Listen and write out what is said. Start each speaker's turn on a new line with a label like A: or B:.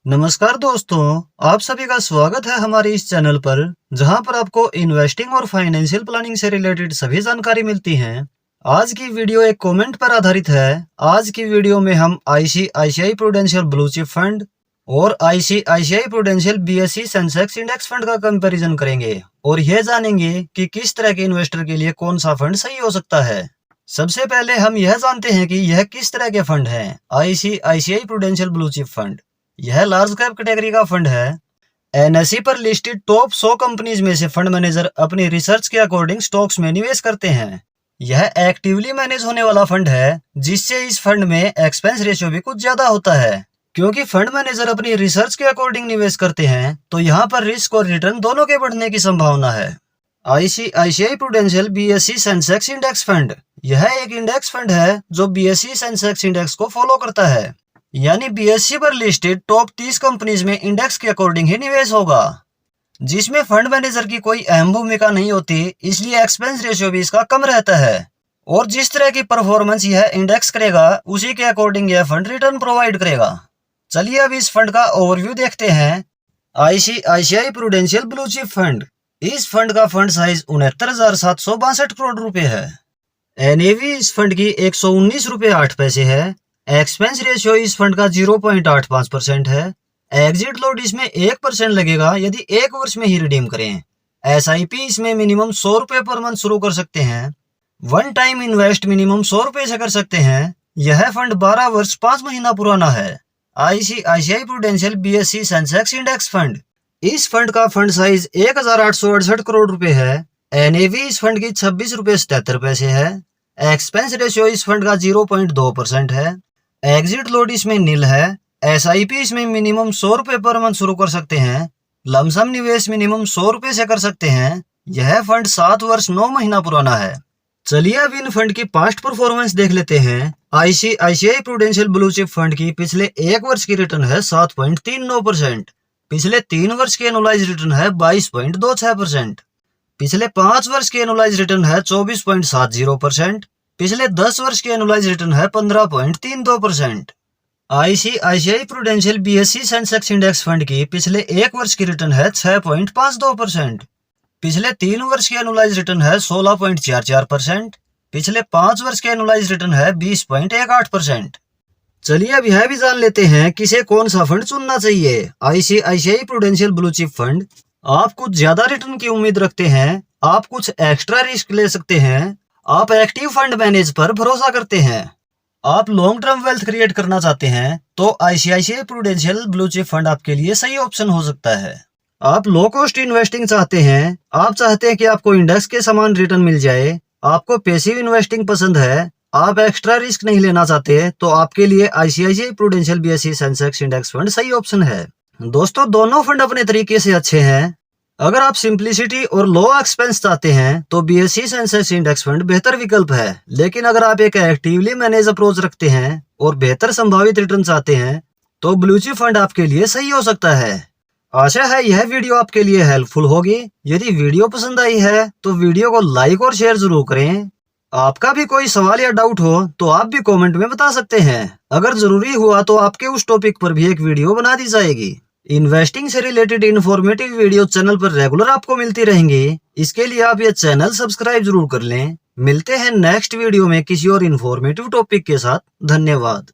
A: नमस्कार दोस्तों, आप सभी का स्वागत है हमारे इस चैनल पर जहां पर आपको इन्वेस्टिंग और फाइनेंशियल प्लानिंग से रिलेटेड सभी जानकारी मिलती हैं। आज की वीडियो एक कमेंट पर आधारित है। आज की वीडियो में हम ICICI Prudential blue chip fund और ICICI Prudential BSE Sensex index fund का कंपैरिजन करेंगे और यह जानेंगे कि किस तरह के इन्वेस्टर के लिए कौन सा फंड सही हो सकता है। सबसे पहले हम यह जानते हैं कि यह किस तरह के फंड हैं। ICICI Prudential blue chip fund यह लार्ज कैप कैटेगरी का फंड है। एनएसई पर लिस्टेड टॉप 100 कंपनीज में से फंड मैनेजर अपनी रिसर्च के अकॉर्डिंग स्टॉक्स में निवेश करते हैं। यह एक्टिवली मैनेज होने वाला फंड है, जिससे इस फंड में एक्सपेंस रेशियो भी कुछ ज्यादा होता है। क्योंकि फंड मैनेजर अपनी रिसर्च के अकॉर्डिंग निवेश करते हैं, तो यहाँ पर रिस्क और रिटर्न दोनों के बढ़ने की संभावना है। ICICI Prudential BSE Sensex index fund यह एक इंडेक्स फंड है जो बीएसई सेंसेक्स इंडेक्स को फॉलो करता है, यानी बीएसई पर लिस्टेड टॉप 30 कंपनीज में इंडेक्स के अकॉर्डिंग ही निवेश होगा, जिसमें फंड मैनेजर की कोई अहम भूमिका नहीं होती, इसलिए एक्सपेंस रेशियो भी इसका कम रहता है। और जिस तरह की परफॉर्मेंस यह इंडेक्स करेगा, उसी के अकॉर्डिंग यह फंड रिटर्न प्रोवाइड करेगा। चलिए अब इस फंड का ओवरव्यू देखते हैं। ICICI Prudential blue chip fund, इस फंड का फंड साइज 69,762 करोड़ रुपए है। एनएवी इस फंड की 119 रुपए 8 पैसे है। एक्सपेंस रेशियो इस फंड का 0.85% है। एग्जिट लोड इसमें 1% लगेगा यदि 1 वर्ष में ही रिडीम करें। एसआईपी इसमें मिनिमम 100 रुपए पर मंथ शुरू कर सकते हैं। वन टाइम इन्वेस्ट मिनिमम 100 रुपए से कर सकते हैं। यह फंड 12 वर्ष 5 महीना पुराना है। ICICI Prudential BSE Sensex index fund, इस फंड का फंड साइज 1,868 करोड़ रुपए है। एनएवी इस फंड की 26 रुपए 77 पैसे है। एक्सपेंस रेशियो इस फंड का 0.2% है। एग्जिट लोड इसमें नील है। एसआईपी इसमें मिनिमम 100 रुपए पर मंथ शुरू कर सकते हैं। लमसम निवेश मिनिमम 100 रुपए से कर सकते हैं। यह फंड 7 वर्ष 9 महीना पुराना है। चलिए अब इन फंड की पास्ट परफॉर्मेंस देख लेते हैं। ICICI Prudential blue chip fund की पिछले 1 वर्ष की रिटर्न है 7.39%। पिछले 3 वर्ष की एनुअलाइज रिटर्न है 22.26%। पिछले 5 वर्ष की एनुअलाइज रिटर्न है 24.70%। पिछले 10 वर्ष की एनुअलाइज रिटर्न है 15.32%। ICICI Prudential BSE Sensex index fund की पिछले 1 वर्ष की रिटर्न है 6.52%। पिछले 3 वर्ष की एनुअलाइज रिटर्न है 16.44%। पिछले 5 वर्ष की एनुअलाइज रिटर्न है 20.18%। चलिए अब यह भी जान लेते हैं किसे कौन सा फंड चुनना चाहिए। ICICI Prudential blue chip fund, आप कुछ ज्यादा रिटर्न की उम्मीद रखते हैं, आप कुछ एक्स्ट्रा रिस्क ले सकते हैं, आप एक्टिव फंड मैनेज पर भरोसा करते हैं, आप लॉन्ग टर्म वेल्थ क्रिएट करना चाहते हैं, तो ICICI Prudential blue chip fund आपके लिए सही ऑप्शन हो सकता है। आप लो कॉस्ट इन्वेस्टिंग चाहते हैं, आप चाहते हैं कि आपको इंडेक्स के समान रिटर्न मिल जाए, आपको पैसिव इन्वेस्टिंग पसंद है, आप एक्स्ट्रा रिस्क नहीं लेना चाहते, तो आपके लिए ICICI Prudential BSE Sensex index fund सही ऑप्शन है। दोस्तों, दोनों फंड अपने तरीके से अच्छे हैं। अगर आप सिंप्लिसिटी और लो एक्सपेंस चाहते हैं तो बीएसई सेंसेक्स इंडेक्स फंड बेहतर विकल्प है। लेकिन अगर आप एक एक्टिवली मैनेज अप्रोच रखते हैं और बेहतर संभावित रिटर्न चाहते हैं तो ब्लू चिप फंड आपके लिए सही हो सकता है। आशा है यह वीडियो आपके लिए हेल्पफुल होगी। यदि वीडियो पसंद आई है तो वीडियो को लाइक और शेयर जरूर करें। आपका भी कोई सवाल या डाउट हो तो आप भी कमेंट में बता सकते हैं। अगर जरूरी हुआ तो आपके उस टॉपिक पर भी एक वीडियो बना दी जाएगी। इन्वेस्टिंग से रिलेटेड इन्फॉर्मेटिव वीडियो चैनल पर रेगुलर आपको मिलती रहेंगी। इसके लिए आप ये चैनल सब्सक्राइब जरूर कर लें। मिलते हैं नेक्स्ट वीडियो में किसी और इन्फॉर्मेटिव टॉपिक के साथ। धन्यवाद।